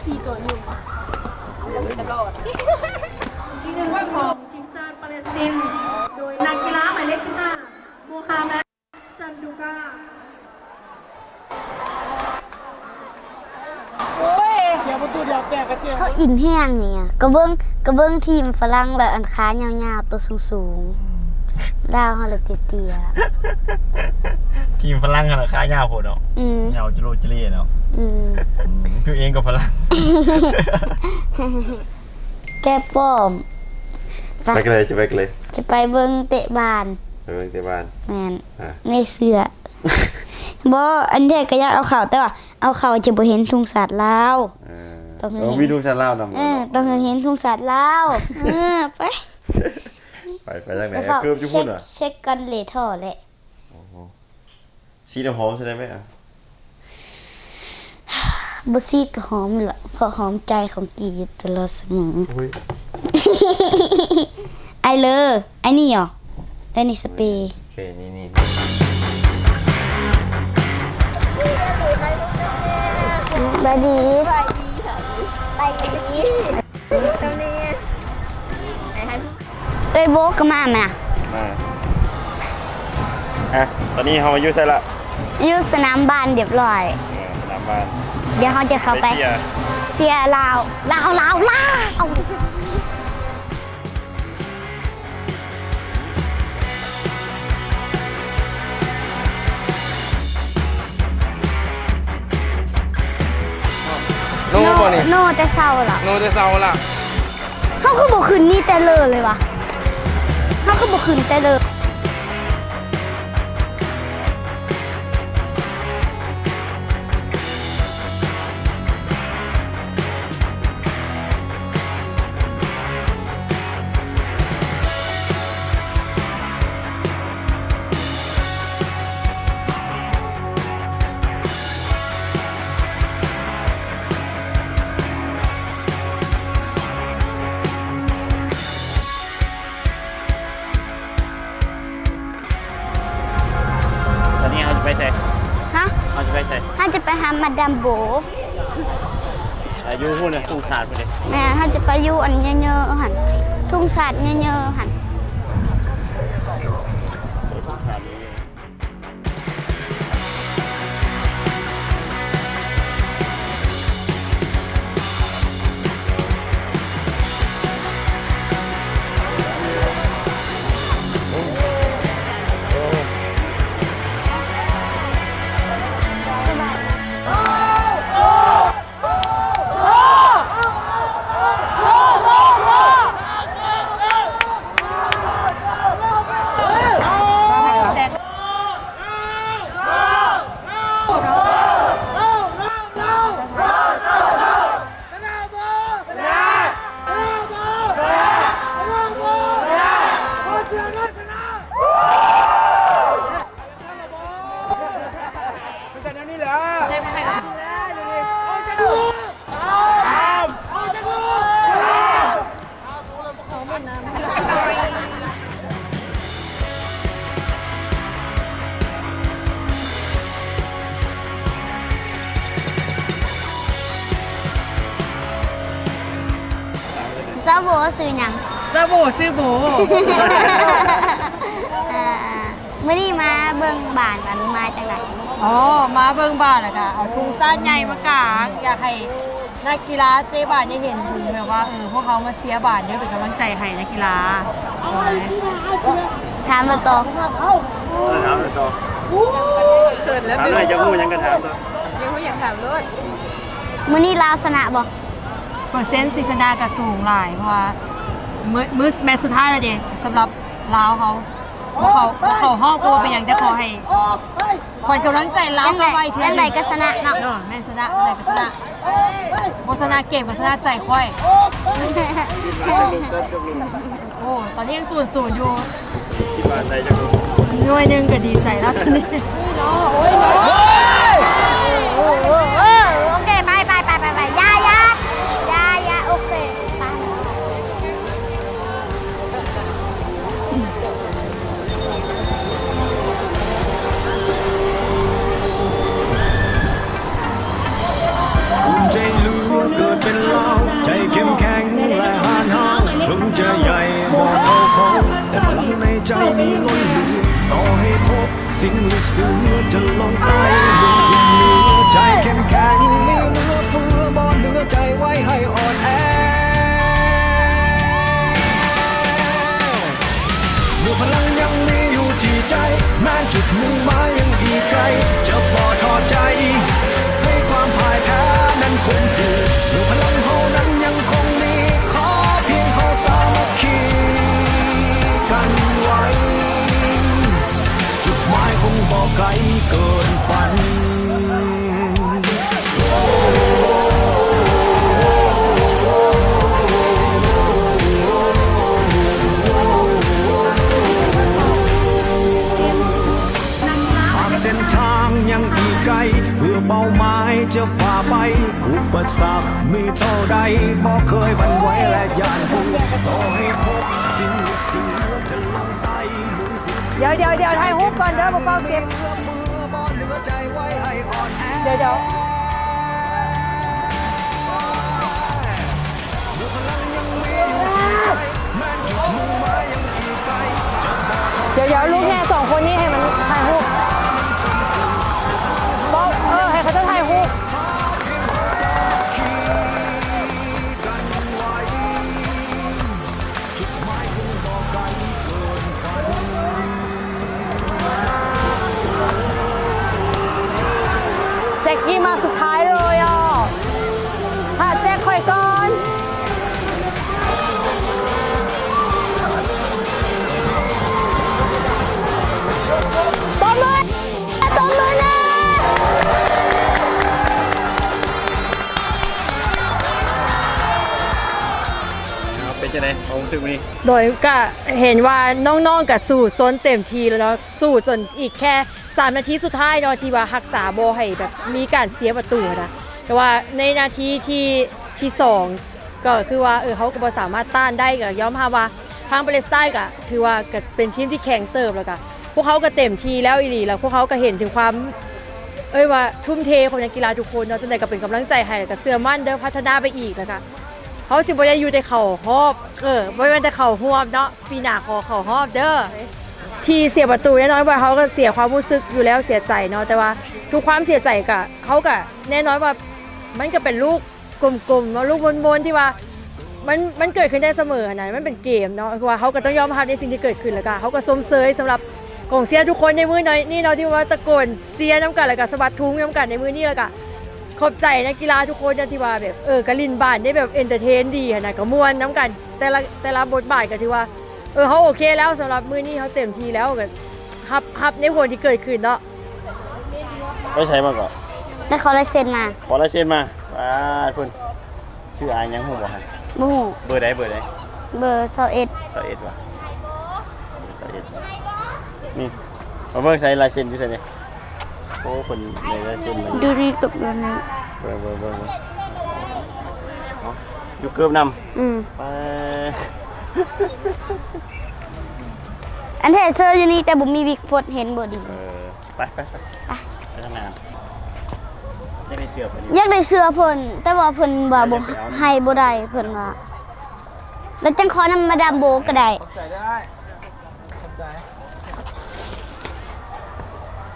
4 ตัวอยู่ตลอดที่1ของทีมชาติปาเลสไตน์โดยนักกีฬาหมายเลข15โมฮัมหมัดซันดูกาเสียประตูเดียวแตกกระเจิงเขาอินแห้งอย่างเงี้ยกระเบื้องทีมฝรั่งแล้วอันขายาวๆตัวสูงๆดาวเขาเลยเตี้ยทีมฝรั่งขนาดขายาวโหดเนาะยาวจิโร่จิเล่เนาะตัวเองกับฝรั่งแก้ป้อมไปกันเลยจะไปกันเลยจะไปเบิ้งเตะบานไปเบิ่งเตะบ้านแมนในเสื้อบ่อันเด็กก็อยากเอาเข่าแต่ว่าเอาเข่าจะบ่เห็นทุ่งสัตว์ลาวต้องมีทุ่งสัตว์ลาวนำต้องเห็นทุ่งสัตว์ลาวไปทางไหนเกือบจะพูดเหรอเช็คกันเลท่อแหละสีน้ำหอมใช่ไหมบ่ซีก็หอมล่ะเพราะหอมใจของกีอยู่ตลอดเสมอไอเลยไอนี่เหรอไอนี่สเปรย์นี่บายดีเจ้านี่เอ้ยโบกก็มาตอนนี้เรามาอยู่ใช่ละอยู่สนามบานเรียบร้อยสนามบ้านเดี๋ยวเขาจะเข้าไปเสียลาวโนแต่เศร้าล่ะเขาคือบอกคืนนี่แต่เลยวะเขาคือบอกคืนแต่เลยไปใส่ฮะเขาจะไปใส่ถ้าจะไปหามาดามโบอายุพูดเลยทุ่งศาสตร์ไปเลยแม่ถ้าจะไปอยู่อันเยอะๆหันทุ่งศาสตร์เยอะๆหันซาโบซื้อหยังซาโบซื้อโบเมื่อนี้มาเบิ่งบ้านอันมาจากไหนมาเบิ่งบ้านอะค่ะเอาทุ่งซาใหญ่มากางอยากให้นักกีฬาเตะบาสได้เห็นถึงแบบว่าพวกเขามาเสียบาสเยอะเป็นกำลังใจให้นักกีฬาถามต่อเขินแล้วถามเลยจะพูดยังกระถามตัวยังพูดอย่างถามรถมื้อนี้ลาวชนะบ่เปอร์เซ็นต์ซีซนาก็สูงหลายเพราะว่ามื้อแมตช์สุดท้ายแล้วเด้สำหรับลาวเขาห้องตัวเป็นอย่างจะขอให้คนกำลังใจลาวเข้าไว้ที่ไหนก็ชนะเนาะแม่ชนะไหนก็ชนะโฆษณาเก่งโฆษณาใจค่อยโอ้ตอนนี้ยัง0-0อยู่ที่บ้านใจจะรู้หน่วยนึงก็ดีใจแล้วตอนนี้โอ้ยโอเคไปยาโอเคไปใจรู้ว่าเกิดไป สิงหรือเสือจะลงไปลุกขึ้นเหนือใจเข้มแข็งนี่เนื้อเฟือบ่เหลือใจไว้ให้อ่อนแอเมื่อพลังยังมีอยู่ที่ใจแม้จุดมุ่งหมายยังอีกไกลจะบ่ท้อใจให้ความพ่ายแพ้นั้นคงคือเมื่อพลังเฮานั้นยังคงมีขอเพียงเฮาสามัคคีกันไว้จุดหมายคงบ่ไกลเกินฝันเส้นทางยังอีกไกลเพื่อเป้าหมายจะฝ่าไปอุปสรรคมีเท่าใดบ่เคยบันไหวและย่านฟูต่อให้พบสิ่งเสือจะลงไปลุยสุด เดี๋ยวถ่ายรูปก่อนเด้อบ่เฝ้าเก็บเดี๋ยวลูกแง่2คนนี้ให้มันถ่ายรูปบอกให้เขาจะถ่ายรูปแจ็คกี้มาสุดท้ายเลยอ่ะถ้าแจ็คคอยก่อนตบมือนะ เป็นจังได๋ความรู้สึกมื้อนี้ โดยก็เห็นว่าน้องๆกับสู้ซนเต็มทีแล้วเนาะสู้จนอีกแค่3นาทีสุดท้ายเนาะที่ว่ารักษาบ่ให้แบบมีการเสียประตูนะแต่ว่าในนาทีที่2ก็คือว่าเขาก็บ่สามารถต้านได้ก็ยอมรับว่าทางปาเลสไตน์ก็ถือว่าก็เป็นทีมที่แข็งเติบแล้วก็พวกเขาก็เต็มที่แล้วอีหลีแล้วพวกเขาก็เห็นถึงความว่าทุ่มเทของนักกีฬาทุกคนเนาะจังได๋ก็เป็นกำลังใจให้แล้วก็เชื่อมั่นเด้อพัฒนาไปอีกนะคะเขาสิบ่ได้อยู่แต่เข่าฮอบบ่แม่นแต่เข่าฮวบเนาะปีหน้าขอเข่าฮอบเด้อที่เสียประตูแน่นอนว่าเขาก็เสียความรู้สึกอยู่แล้วเสียใจเนาะแต่ว่าทุกความเสียใจก็เขาก็แน่นอนว่ามันก็เป็นลูกกลมๆเนาะลูกบนๆที่ว่ามันเกิดขึ้นได้เสมอนะมันเป็นเกมเนาะคือว่าเขาก็ต้องยอมรับในสิ่งที่เกิดขึ้นแล้วก็เขาก็สมเสยสำหรับกองเชียร์ทุกคนในมือนี่เนาะที่ว่าตะโกนเชียร์น้ำกันแล้วก็สะบัดทุ้งน้ำกันในมือนี่แล้วก็ขอบใจนักกีฬาทุกคนที่ว่าแบบกะลินบานได้แบบเอนเตอร์เทนดีนะก็ม่วนน้ำกันแต่ละบทบาทก็ถือว่าเขาโอเคแล้วสำหรับมือนี่เขาเต็มที่แล้วก็ฮับในผลที่เกิดขึ้นเนาะ ไปใช้มาก่อน ได้ขอลายเซ็นมา ขอลายเซ็นมาเพิ่นชื่ออายยังฮู้บ่ฮะ บ่ฮู้ เบอร์ใด เบอร์21 21ว่ะ21นี่มาเบิ่งใส่ลายเซ็นอยู่ไสนี่โอ้เพิ่นในลายเซ็นมัน ดูดีกับเรื่องนั้น เบิ่งอยู่เกือบนำไป อันแท้เสื้ออยู่นี่แต่บ่มีวิกพดเห็นบ่ดี ไปทำงานยังได้เสื้อเพิ่น อยากได้เสื้อเพิ่นแต่ว่าเพิ่นว่าบ่ให้บ่ได้เพิ่นว่าแล้วจังขอนำมาดามโบก็ได้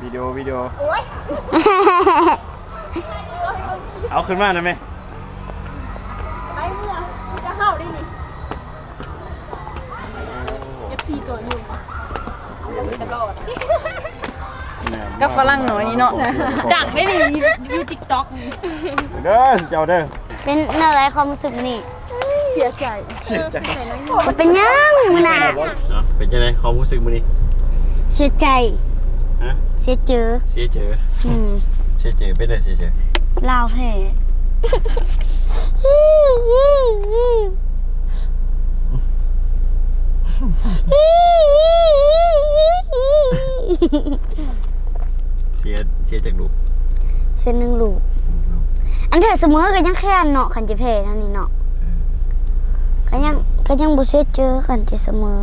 วิดีโอเอาขึ้นมาได้ไหม ไปเมื่อจะเข้าได้นี่ FC ตัวอยู่ตลอดก็ฝรั่งหน่อยนี่เนาะดังได้ดิอยู่ TikTok นี่ เด้อเจ้าเด้อ เป็นอะไรความรู้สึกนี่ เสียใจ บ่เป็นหยังมื้อหน้า เป็นจังได๋ความรู้สึกมื้อนี้ เสียใจ ฮะ เสียเจอ เสียเจอเป็นได้เสียเจอ ลาวแพ้เสียจากลูก เส้นหนึ่งลูกอันแท้เสมอก็ยังแค่เนาะคันจะแพ้เท่านี้เนาะก็ยังบ่เสียเจอคันจะเสมอ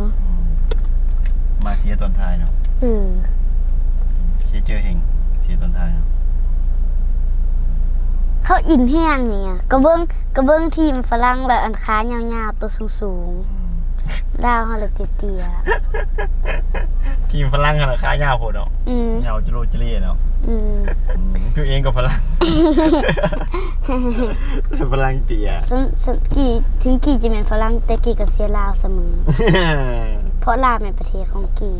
มาเสียตอนท้ายเนาะเสียเจอเฮงเสียตอนท้ายเนาะ เขาอินแห้งอย่างเงี้ยกระเบื้องทีมฝรั่งแล้วอันขายาวๆตัวสูงๆลาวเฮาเลยเตี้ย ทีมฝรั่งขนาดขายาวโพดเนาะเหงาจะโรจะเล่เนาะตัวเองกับฝรั่งฝรั่งเตี้ย ส่วนกี่ถึงกี่จะเป็นฝรั่งแต่กี่ก็เสียลาวเสมอ เพราะลาวเป็นประเทศของกี่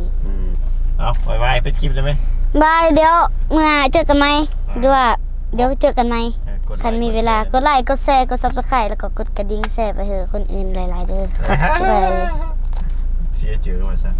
เอาไว้เป็นคลิปได้ไหม บายเดี๋ยวมื้อหน้าเจอกันไหมหรือว่าเดี๋ยวเจอกันไหมคันมีเวลากดไลค์กดแชร์กด Subscribe แล้วก็กดกระดิ่งแชร์ไปเถอะคนอื่นหลายๆเด้อครับใจ เสียเจอมาซะ